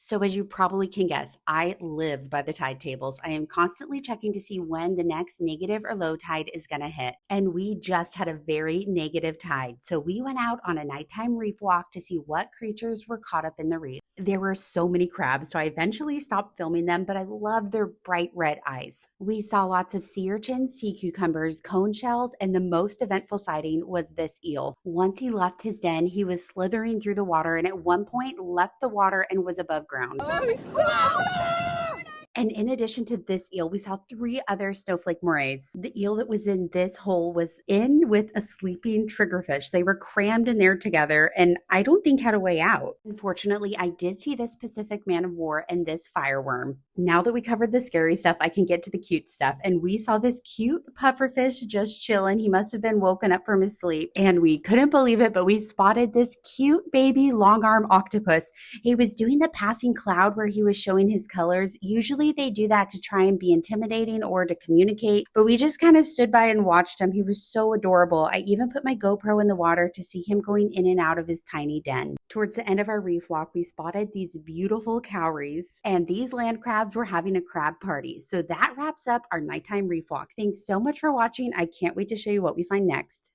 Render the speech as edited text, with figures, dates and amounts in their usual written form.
So, as you probably can guess, I live by the tide tables. I am constantly checking to see when the next negative or low tide is going to hit. And we just had a very negative tide. So, we went out on a nighttime reef walk to see what creatures were caught up in the reef. There were so many crabs, so I eventually stopped filming them, but I love their bright red eyes. We saw lots of sea urchins, sea cucumbers, cone shells, and the most eventful sighting was this eel. Once he left his den, he was slithering through the water and at one point left the water and was above ground. And in addition to this eel, we saw three other snowflake morays. The eel that was in this hole was in with a sleeping triggerfish. They were crammed in there together and I don't think had a way out. Unfortunately, I did see this Pacific man of war and this fireworm. Now that we covered the scary stuff, I can get to the cute stuff. And we saw this cute pufferfish just chilling. He must have been woken up from his sleep. And we couldn't believe it, but we spotted this cute baby long arm octopus. He was doing the passing cloud where he was showing his colors. Usually they do that to try and be intimidating or to communicate, but we just kind of stood by and watched him. He was so adorable. I even put my GoPro in the water to see him going in and out of his tiny den. Towards the end of our reef walk, we spotted these beautiful cowries, and these land crabs were having a crab party. So that wraps up our nighttime reef walk. Thanks so much for watching. I can't wait to show you what we find next.